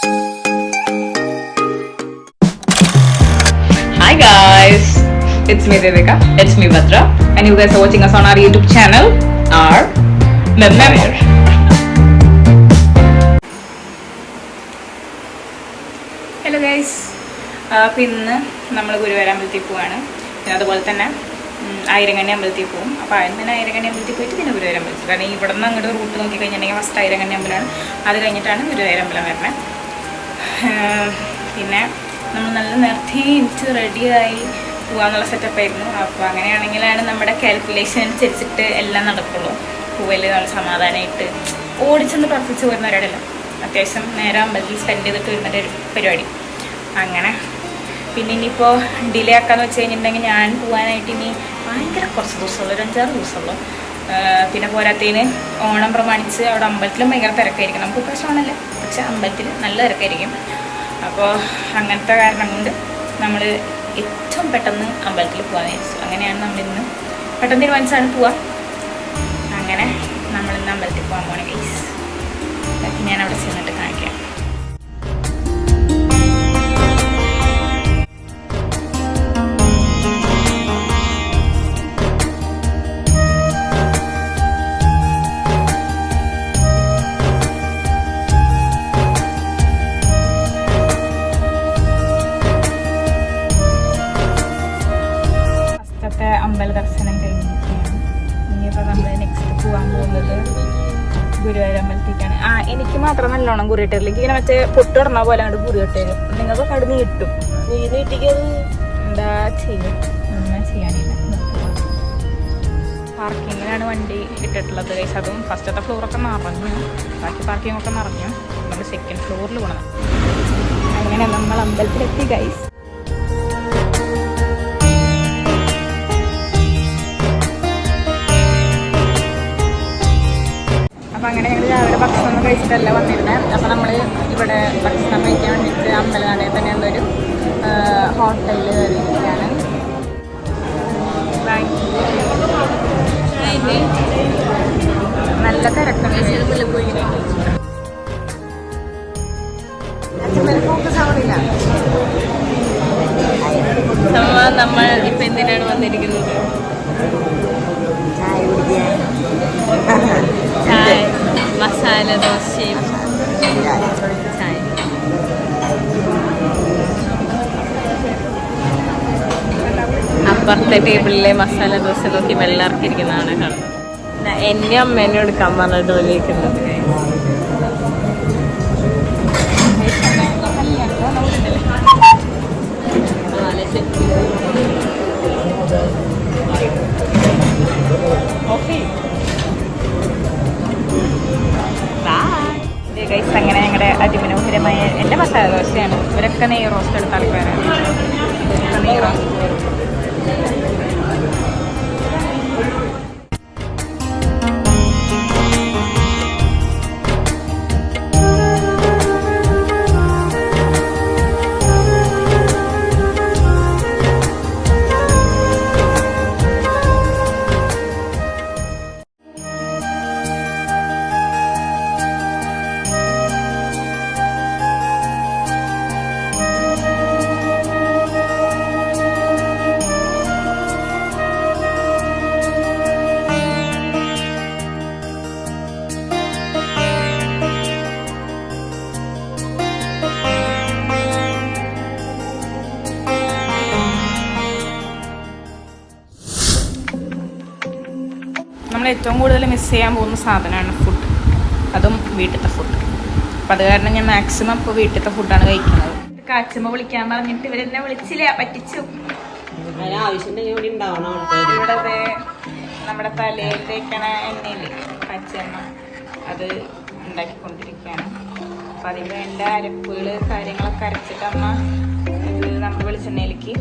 Hi guys, it's me Devika, it's me Bhadra, and you guys are watching us on our YouTube channel, our Memoir. Hello guys, അപ്പോൾ ഇന്ന് നമ്മൾ ഗുരുവായൂർ അമ്പലത്തിൽ പോവാണ്. പിന്നെ അതുപോലെ തന്നെ ആയിരങ്കണ്ണി അമ്പലത്തിൽ പോകും. അപ്പോൾ ആദ്യം തന്നെ ആയിരങ്കണ്ണി അമ്പലത്തിൽ പോയിട്ട് പിന്നെ ഗുരുവായൂർ അമ്പലത്തിൽ. കാരണം ഇവിടെ നിന്ന് അങ്ങോട്ട് റൂട്ട് നോക്കി കഴിഞ്ഞിട്ടുണ്ടെങ്കിൽ ഫസ്റ്റ് ആയിരങ്കണ്ണി അമ്പലമാണ്, അത് കഴിഞ്ഞിട്ടാണ് ഗുരുവായൂർ അമ്പലം വരുന്നത്. പിന്നെ നമ്മൾ നല്ല നേരത്തെ എനിക്ക് റെഡിയായി പോകാമെന്നുള്ള സെറ്റപ്പായിരുന്നു. അപ്പോൾ അങ്ങനെയാണെങ്കിലാണ് നമ്മുടെ കാൽക്കുലേഷൻ അനുസരിച്ചിട്ട് എല്ലാം നടക്കുള്ളൂ. പോവല് നല്ല സമാധാനമായിട്ട് ഓടിച്ചെന്ന് പ്രവർത്തിച്ച് പോരുന്ന ഒരാടല്ല, അത്യാവശ്യം നേരം അമ്പലത്തിൽ സ്പെൻഡ് ചെയ്തിട്ട് വരുന്നൊരു പരിപാടി. അങ്ങനെ പിന്നെ ഇനിയിപ്പോൾ ഡിലേ ആക്കാന്ന് വെച്ച് കഴിഞ്ഞിട്ടുണ്ടെങ്കിൽ ഞാൻ പോകാനായിട്ട് ഇനി ഭയങ്കര കുറച്ച് ദിവസമുള്ളൂ, ഒരു 5-6 ദിവസമുള്ളൂ. പിന്നെ പോരാത്തതിന് ഓണം പ്രമാണിച്ച് അവിടെ അമ്പലത്തിലും ഭയങ്കര തിരക്കായിരിക്കും. നമുക്ക് പ്രശ്നമല്ല, പക്ഷെ അമ്പലത്തിൽ നല്ല തിരക്കായിരിക്കും. അപ്പോൾ അങ്ങനത്തെ കാരണം കൊണ്ട് നമ്മൾ ഏറ്റവും പെട്ടെന്ന് അമ്പലത്തിൽ പോകാൻ വിചാരിച്ചു. അങ്ങനെയാണ് നമ്മളിന്ന് പെട്ടെന്ന് തീരുമാനിച്ചാണ് പോവാം. അങ്ങനെ നമ്മളിന്ന് അമ്പലത്തിൽ പോകാൻ പോകണം ഗൈസ്. ഞാൻ അവിടെ ചെന്നിട്ട് കാണിക്കാം. അമ്പല ദർശനം കഴിഞ്ഞിരിക്കുകയാണ്. ഇനിയിപ്പോൾ നമ്മൾ നെക്സ്റ്റ് പോകാൻ പോകുന്നത് ഗുരുവായൂർ അമ്പലത്തേക്കാണ്. എനിക്ക് മാത്രം നല്ലോണം കുറിയിട്ടില്ലെങ്കിൽ ഇങ്ങനെ മറ്റേ പൊട്ടിടണ പോലെ അങ്ങോട്ട് കുറിയിട്ടേരും. നിങ്ങൾക്ക് അവിടെ നീട്ടും. എന്താ ചെയ്യും, ഒന്നും ചെയ്യാനില്ല. പാർക്കിങ്ങിലാണ് വണ്ടി ഇട്ടിട്ടുള്ളത് ഗൈസ്. അതും ഫസ്റ്റത്തെ ഫ്ലോറൊക്കെ നിറഞ്ഞു, ബാക്കി പാർക്കിംഗ് ഒക്കെ നിറഞ്ഞു. നമ്മൾ സെക്കൻഡ് ഫ്ലോറിൽ പോകണം. അങ്ങനെ നമ്മൾ അമ്പലത്തിലെത്തി ഗൈസ്. അപ്പോൾ അങ്ങനെ ഞങ്ങൾ രാവിലെ ഭക്ഷണം കഴിച്ചിട്ടല്ല വന്നിരുന്നത്. അപ്പോൾ നമ്മൾ ഇവിടെ ഭക്ഷണം കഴിക്കാൻ വേണ്ടിയിട്ട് അമ്പലനടയിൽ തന്നെ ഉള്ളൊരു ഹോട്ടലിൽ കയറിയിരിക്കുകയാണ്. നല്ല തിരക്കുണ്ട്. നമ്മൾ ഇപ്പം എന്തിനാണ് വന്നിരിക്കുന്നത്? ചായ, മസാല ദോശയും ചായ. അപ്പുറത്തെ ടേബിളിലെ മസാല ദോശ നോക്കി വെള്ളമിറക്കിയിരിക്കുന്നതാണ് കാണുന്നത്. എൻ്റെ അമ്മേനെ എടുക്കാൻ പറഞ്ഞിട്ട് വിളിക്കുന്നത്. ഗൈസ് അങ്ങനെ ഞങ്ങളുടെ അതിമനോഹരമായ എൻ്റെ മസാല ദോശയാണ്. ഇവരൊക്കെ നെയ്യ് റോസ്റ്റ് എടുത്ത ആൾക്കാരാണ്. നെയ്യ് റോസ്റ്റ് നമ്മൾ ഏറ്റവും കൂടുതൽ മിസ് ചെയ്യാൻ പോകുന്ന സാധനമാണ് ഫുഡ്, അതും വീട്ടിലത്തെ ഫുഡ്. അപ്പം അത് കാരണം ഞാൻ മാക്സിമം ഇപ്പോൾ വീട്ടിലത്തെ ഫുഡാണ് കഴിക്കുന്നത്. കാച്ചുമ്പോൾ വിളിക്കാൻ പറഞ്ഞിട്ട് ഇവരെന്നെ വിളിച്ചില്ല, പറ്റിച്ചു. ഇവിടെ നമ്മുടെ തലയിൽ തേക്കണ എണ്ണയിൽ പച്ചെണ്ണ അത് ഉണ്ടാക്കിക്കൊണ്ടിരിക്കുകയാണ്. അപ്പം അതിന് വേണ്ട അരപ്പുകൾ കാര്യങ്ങളൊക്കെ അരച്ചിട്ട് അമ്മ ഇത് നമ്മുടെ വെളിച്ചെണ്ണയിലേക്ക്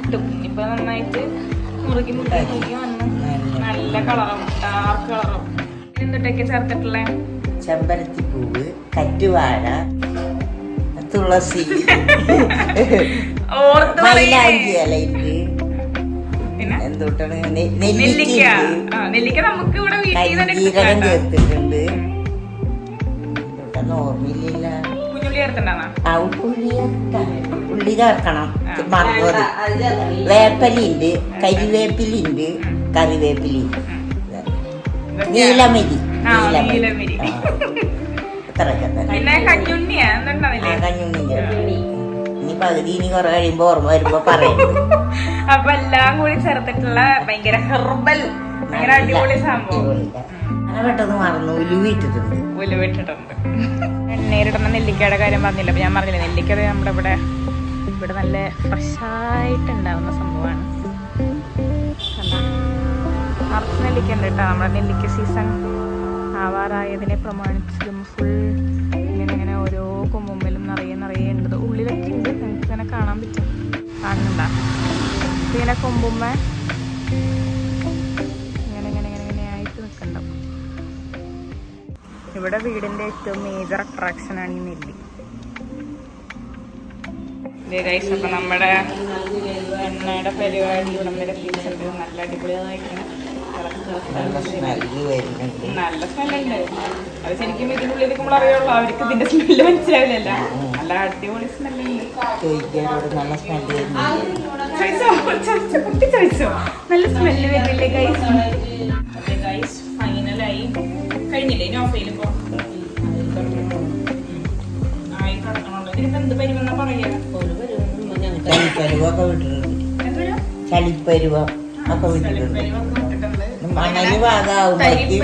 ഇട്ടും. ഇപ്പം നന്നായിട്ട് മുറുകി വന്ന് നല്ല കളറും ഡാർക്ക് കളറും. എന്തൊക്കെ ചേർത്തിട്ടുള്ള ചെമ്പരത്തിപ്പൂവ്, കറ്റുവാഴ, തുളസി, മൈലാഞ്ചി ഇലയിട്ട്, പിന്നെ എന്തൊട്ടാണ് നെല്ലിക്ക നമുക്ക് ഇവിടെ ജീരകം ചേർത്തിട്ടുണ്ട്. ഓർമ്മയില്ല. കുഞ്ഞുള്ളി ചേർത്തണ്ടാ? ഉള്ളി ചേർക്കണം. മറന്നത് വേപ്പലുണ്ട്, കരിവേപ്പിലുണ്ട്, കറിവേപ്പിലി, നീലമരി. കഞ്ഞുണ്ണി ഇനി പകുതി ഇനി കുറെ കഴിയുമ്പോ ഓർമ്മ വരുമ്പോ പറയുന്നത്. അപ്പൊ എല്ലാം കൂടി ചേർത്തിട്ടുള്ള ഭയങ്കര ഹെർബൽ ഭയങ്കര അടിപൊളി സംഭവം. അങ്ങനെ പെട്ടെന്ന് മറന്നു. ഉലുവിട്ടിട്ടുണ്ട്. എണ്ണയിലിടുന്ന നെല്ലിക്കയുടെ കാര്യം പറഞ്ഞില്ല. അപ്പൊ ഞാൻ പറഞ്ഞില്ല, നെല്ലിക്ക നമ്മുടെ ഇവിടെ നല്ല ഫ്രഷായിട്ട് ഉണ്ടാവുന്ന സംഭവമാണ്. നിറച്ച് നെല്ലിക്ക ഉണ്ട് കേട്ടോ. നമ്മുടെ നെല്ലിക്ക സീസൺ ആവാറായതിനെ പ്രമാണിച്ച് ഫുൾ ഇങ്ങനെ ഓരോ കൊമ്പുമ്പിലും നിറയെ ഉണ്ട്. ഉള്ളിലൊക്കെ ഉണ്ട്, നിങ്ങൾക്ക് ഇങ്ങനെ കാണാൻ പറ്റും. കാണുന്നുണ്ടാ? ഇങ്ങനെ കൊമ്പുമ്മ ഇങ്ങനെ ആയിട്ട് നിൽക്കണ്ടാവും. ഇവിടെ വീടിൻ്റെ ഏറ്റവും മേജർ അട്രാക്ഷനാണ് ഈ നെല്ലി. അപ്പം നമ്മുടെ എണ്ണയുടെ പരിപാടി ഇവിടം വരെ എത്തിയിട്ടുണ്ട്. നല്ല അടിപൊളിയായിട്ടാണ്. നല്ല സ്മെല്ലുണ്ട്. അത് ശരിക്കും ഇതിനുള്ളിൽ നമ്മൾ അറിയുള്ളൂ, അവർക്ക് ഇതിന്റെ സ്മെല്ല് മനസ്സിലാവില്ലല്ല. നല്ല അടിപൊളി സ്മെല്ലുണ്ട്. ചോദിച്ചോ നല്ല സ്മെല്ല് വരുന്നില്ലേ ഗൈസ്? അതെ ഗൈസ്, ഫൈനലായി കഴിഞ്ഞില്ലേ? ഇനി ഓഫയിൽ ഇപ്പോ ആയി കിടക്കണുള്ളൂ. ഇതിനിപ്പോ എന്ത് പരിമെന്നാ പറയാ? ചളിപ്പരുവ ഒക്കെ വിട്ടിട്ടുണ്ട്. മണല് ഭാഗമാകുമ്പോഴേക്കും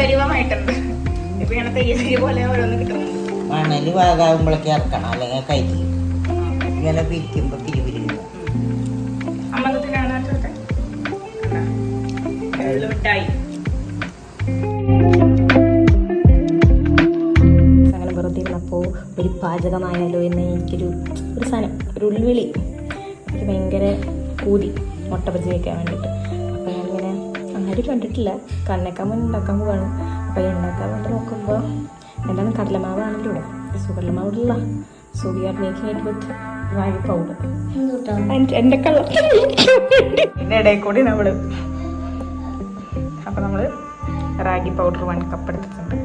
മണല് ഭാഗമാകുമ്പോഴേക്ക് ഇറക്കണം, അല്ലെങ്കിൽ കയറ്റി ഇങ്ങനെ പിരിക്കുമ്പോ പിരിപിരിക്കുന്നു. അങ്ങനെ വെറുതെ ഇരുന്നപ്പോൾ ഒരു പാചകമായാലോ എന്ന് എനിക്കൊരു സാധനം, ഒരു ഉൾവിളി, എനിക്ക് ഭയങ്കര കൂതി മുട്ട ബജി വയ്ക്കാൻ വേണ്ടിയിട്ട്. അപ്പോൾ ഞാനിങ്ങനെ ആരും കണ്ടിട്ടില്ല, കണ്ണേക്കാൻ മുന്നേ ഉണ്ടാക്കാൻ പോവാണ്. അപ്പോൾ ഉണ്ടാക്കാൻ വേണ്ടി നോക്കുമ്പോൾ എന്താണ് കടലമാവാണല്ലോ ഇവിടെ. കടലമാവില്ല, so we are making it with ragi powder. എൻ്റെ കളർ ഇതിൻ്റെ ഇടയിൽ കൂടി നമ്മൾ അപ്പോൾ നമ്മൾ റാഗി പൗഡർ 1 കപ്പ് എടുത്തിട്ടുണ്ട്.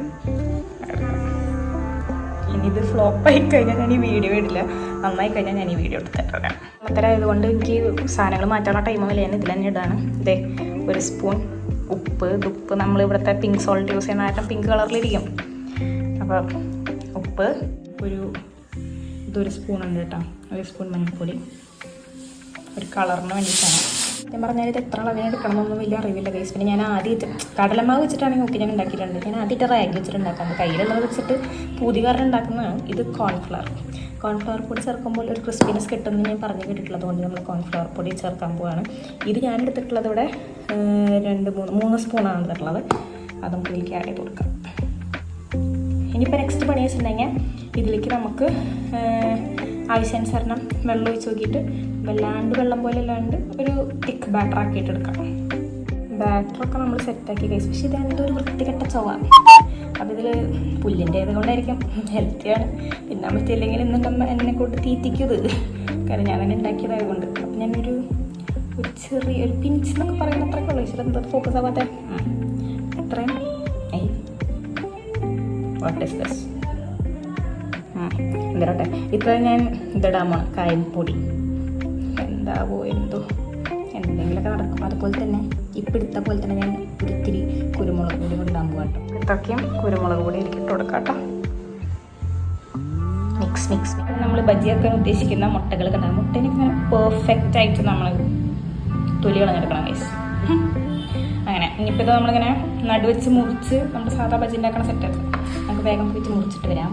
ഇനി ഇത് ഫ്ലോപ്പായി കഴിഞ്ഞാൽ ഞാൻ ഈ വീഡിയോ ഇടില്ല, നന്നായി കഴിഞ്ഞാൽ ഞാൻ ഈ വീഡിയോ എടുത്തിട്ടില്ല. അത്തരമായതുകൊണ്ട് എനിക്ക് സാധനങ്ങൾ മാറ്റാനുള്ള ടൈമില്ല, ഞാൻ ഇതിൽ തന്നെ ഇടാണ്. ഇതേ 1 സ്പൂൺ ഉപ്പ് നമ്മൾ ഇവിടുത്തെ പിങ്ക് സോൾട്ട് യൂസ് ചെയ്യുന്ന പിങ്ക് കളറിലിരിക്കും. അപ്പോൾ ഉപ്പ് ഇതൊരു സ്പൂൺ ഉണ്ട് കേട്ടോ. 1 സ്പൂൺ മഞ്ഞൾപ്പൊടി, ഒരു കളറിന് വേണ്ടിയിട്ടാണ്. ഞാൻ പറഞ്ഞാൽ ഇത് എത്ര അളവിന് എടുക്കണമെന്നൊന്നും വലിയ അറിവില്ല ഗൈസ്. പിന്നെ ഞാൻ ആദ്യമായിട്ട് കടലമാവ് വെച്ചിട്ടാണെങ്കിൽ നോക്കി ഞാൻ ഉണ്ടാക്കിയിട്ടുണ്ട്. ഞാൻ ആദ്യമായിട്ട് റാഗി വെച്ചിട്ട് ഉണ്ടാക്കുന്നത്, കയ്യിലുള്ളത് വെച്ചിട്ട് പൂതികാരൻ ഉണ്ടാക്കുന്നതാണ്. ഇത് കോൺഫ്ലവർ പൊടി ചേർക്കുമ്പോൾ ഒരു ക്രിസ്പിനെസ് കിട്ടുമെന്ന് ഞാൻ പറഞ്ഞു കേട്ടിട്ടുള്ളത് കൊണ്ട് നമ്മൾ കോൺഫ്ലവർ പൊടി ചേർക്കാൻ പോവുകയാണ്. ഇത് ഞാൻ എടുത്തിട്ടുള്ളത് ഇവിടെ 3 സ്പൂണാണ് എടുത്തിട്ടുള്ളത്. അതും ഇതിലേക്ക് ആഡ് ചെയ്ത് കൊടുക്കാം. ഇനിയിപ്പോൾ നെക്സ്റ്റ് പണി വെച്ചിട്ടുണ്ടെങ്കിൽ ഇതിലേക്ക് നമുക്ക് ആവശ്യാനുസരണം വെള്ളം ഒഴിച്ച് നോക്കിയിട്ട് വല്ലാണ്ട് വെള്ളം പോലെ അല്ലാണ്ട് ഒരു തിക്ക് ബാറ്റർ ആക്കിയിട്ട് എടുക്കാം. ബാറ്ററൊക്കെ നമ്മൾ സെറ്റാക്കി കഴിച്ചു. പക്ഷേ ഇത് എന്തോ ഒരു വൃത്തികെട്ട ചൊവ്വ. അപ്പോൾ ഇതിൽ പുല്ലിൻ്റെ ആയതുകൊണ്ടായിരിക്കും, ഹെൽത്തിയാണ്. തിന്നാൻ പറ്റിയില്ലെങ്കിൽ ഇന്നിട്ടമ്മ എന്നെ കൊണ്ട് തീറ്റിക്കുന്നത്, കാരണം ഞാൻ തന്നെ ഉണ്ടാക്കിയതായതുകൊണ്ട്. അപ്പം ഞാനൊരു ചെറിയൊരു പിഞ്ച് എന്നൊക്കെ പറയുന്ന അത്രയൊക്കെ ഉള്ളൂ. ഇച്ചിരി എന്താ ഫോക്കസ് ആവാത്തെ അത്രയും. What is this? എന്തരട്ടെ, ഇത്ര ഞാൻ ഇതിടാമോ കായൽപ്പൊടി, എന്താവോ എന്തോ എന്തെങ്കിലുമൊക്കെ നടക്കും. അതുപോലെ തന്നെ ഇപ്പം എടുത്ത പോലെ തന്നെ ഞാൻ ഒരിത്തിരി കുരുമുളക് പൊടി കൂടി ഇടാൻ പോകാം കേട്ടോ. ഇത്രയ്ക്കും കുരുമുളക് പൊടി എനിക്ക് ഇട്ട് കൊടുക്കാം കേട്ടോ. മിക്സ് നമ്മൾ ബജിയാക്കാൻ ഉദ്ദേശിക്കുന്ന മുട്ടകളൊക്കെ ഉണ്ടാകും. മുട്ടേനൊക്കെ ഇങ്ങനെ പെർഫെക്റ്റ് ആയിട്ട് നമ്മൾ തൊലി കളഞ്ഞെടുക്കണം ഗൈസ്. അങ്ങനെ ഇനിയിപ്പോൾ ഇത് നമ്മളിങ്ങനെ നടുവെച്ച് മുറിച്ച് നമ്മുടെ സാധാ ബജി ഉണ്ടാക്കണ സെറ്റാക്കി നമുക്ക് വേഗം പോയിട്ട് മുറിച്ചിട്ട് വരാം.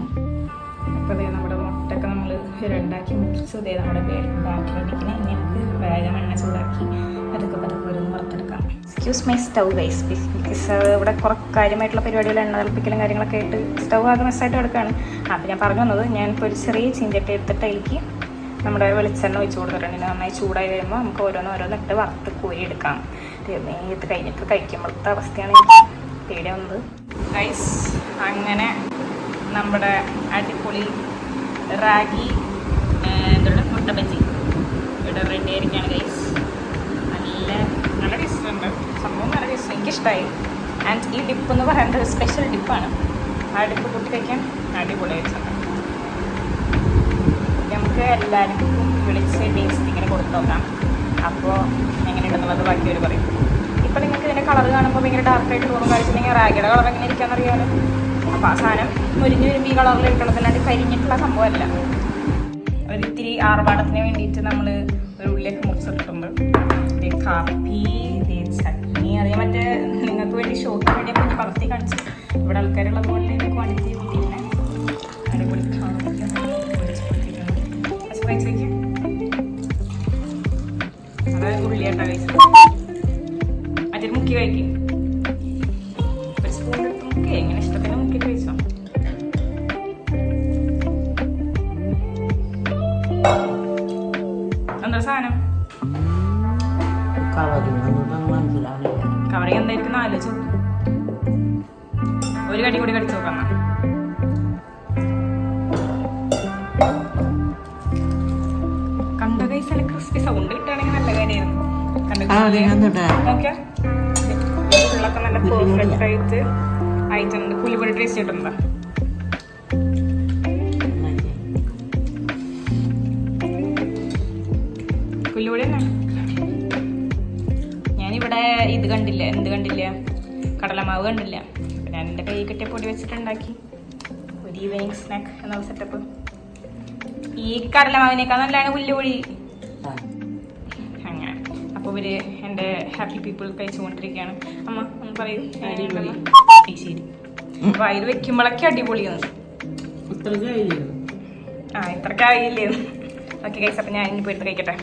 അപ്പോൾ അതേ നമ്മുടെ മുട്ടയൊക്കെ നമ്മൾ രണ്ടാക്കി മുറിച്ച് ഇതേ നമ്മുടെ ബാറ്റർ അടിക്കണം. ഇനി നമുക്ക് വേഗം എണ്ണ ചൂടാക്കി പതുക്കെ ഓരോന്ന് വറുത്തെടുക്കാം. Excuse my stove guys, because ഇവിടെ കുറേ കാര്യമായിട്ടുള്ള പരിപാടികൾ എണ്ണ തിളപ്പിക്കലും കാര്യങ്ങളൊക്കെ ആയിട്ട് സ്റ്റൗ ആകെ മെസ്സായിട്ട് എടുക്കുകയാണ്. അപ്പോൾ ഞാൻ പറഞ്ഞു വന്നത്, ഞാനിപ്പോൾ ഒരു ചെറിയ ചീഞ്ചട്ടി എടുത്തിട്ട് അതിലേക്ക് നമ്മുടെ വെളിച്ചെണ്ണ ഒഴിച്ച് കൊടുത്തിട്ടുണ്ട്. നന്നായി ചൂടായി വരുമ്പോൾ നമുക്ക് ഓരോന്നിട്ട് വറുത്ത് കോരി എടുക്കാം. ഇത് കഴിഞ്ഞിട്ട് കഴിക്കുമ്പോഴത്തെ അവസ്ഥയാണ് എനിക്ക് പേടി വന്നത് ഗൈസ്. അങ്ങനെ നമ്മുടെ അടിപൊളി റാഗി മുട്ട ബജി ഇവിടെ റെഡി ആയിരിക്കുകയാണ് ഗൈസ്. നല്ല ടേസ്റ്റുണ്ട് സംഭവം, നല്ല ടേസ്റ്റ്, എനിക്കിഷ്ടമായി. ആൻഡ് ഈ ഡിപ്പ് എന്ന് പറയുന്നത് സ്പെഷ്യൽ ഡിപ്പാണ്. ആ ഡിപ്പ് കൂട്ടി കഴിക്കാൻ അടിപൊളിയായിട്ടുണ്ട്. എല്ലാവർക്കും വിളിച്ച് ടേസ്റ്റിങ്ങിന് കൊടുത്തു നോക്കാം. അപ്പോൾ എങ്ങനെയുണ്ടെന്നുള്ളത് ബാക്കി അവർ പറയും. ഇപ്പം നിങ്ങൾക്ക് ഇതിൻ്റെ കളർ കാണുമ്പോൾ ഭയങ്കര ഡാർക്കായിട്ട് തോന്നും. കഴിച്ചിട്ടുണ്ടെങ്കിൽ റാഗിയുടെ കളർ എങ്ങനെ ഇരിക്കാമെന്നറിയാമല്ലോ. അപ്പോൾ ആ സാധനം മുരിഞ്ഞ് വരുമ്പോൾ ഈ കളറിൽ ഇരിക്കണതല്ലാണ്ട് കരിഞ്ഞിട്ടുള്ള സംഭവമല്ല. ഒരിത്തിരി ആർഭാടത്തിന് വേണ്ടിയിട്ട് നമ്മൾ ഒരു ഉള്ളിയൊക്കെ മുറിച്ചിട്ടുണ്ട്. കാപ്പി, ചട്നി, അതേ മറ്റേ നിങ്ങൾക്ക് വേണ്ടി ഷോക്ക് വേണ്ടിയൊക്കെ ഒന്ന് പകർത്തി കാണിച്ചു. ഇവിടെ ആൾക്കാരുള്ളത് പോലെ ഇതിൻ്റെ ക്വാണ്ടിറ്റി കൂട്ടിയിങ്ങനെ അടിപൊളി അത് ഉള്ളിയാട്ടാ കഴിച്ചത്. മറ്റൊരു മുക്കി കഴിക്കും. ഒരു സ്പൂൺ എടുത്ത് മുക്കി എങ്ങനെ ഇഷ്ടത്തിന് മുക്കി കഴിച്ചോ. എന്താ സാധനം കവറി എന്തായിരിക്കും ആലോചിച്ചു. ഒരു കടി കൂടി കടിച്ചു നോക്കാം. കണ്ട കൈസല ക്രിസ്പി സൗണ്ട് കിട്ടുകയാണെങ്കിൽ നല്ല കാര്യമായിരുന്നു. നോക്കിയാ ഉള്ളൊക്കെ നല്ല പെർഫെക്റ്റ് ആയിട്ട് ആയിട്ടുണ്ട്. പുലിപ്പൊടി ടേസ്റ്റ് കിട്ടുന്നുണ്ടോ? പുലിപ്പൊടി തന്നെ. ഞാനിവിടെ ഇത് കണ്ടില്ല, എന്ത് കണ്ടില്ല, കടലമാവ് കണ്ടില്ല. അപ്പം ഞാൻ എൻ്റെ കൈ കിട്ടിയ പൊടി വെച്ചിട്ടുണ്ടാക്കി ഒരു ഈവനിങ് സ്നാക്ക് എന്നുള്ള സെറ്റപ്പ്. ഈ കടലമാവിനേക്കാൾ നല്ലതാണ് പുല്ലുപൊടി. അങ്ങനെ അപ്പോൾ ഇവര് എൻ്റെ ഹാപ്പി പീപ്പിൾ കഴിച്ചുകൊണ്ടിരിക്കുകയാണ്. അമ്മ ഒന്ന് പറയൂ. ശരി, വയറ് വെക്കുമ്പോഴൊക്കെ അടിപൊളിയാണ്. ഇത്രക്കായില്ലേ? ഓക്കെ കഴിച്ചപ്പോൾ ഞാൻ ഇനി പോയിട്ട് കഴിക്കട്ടെ.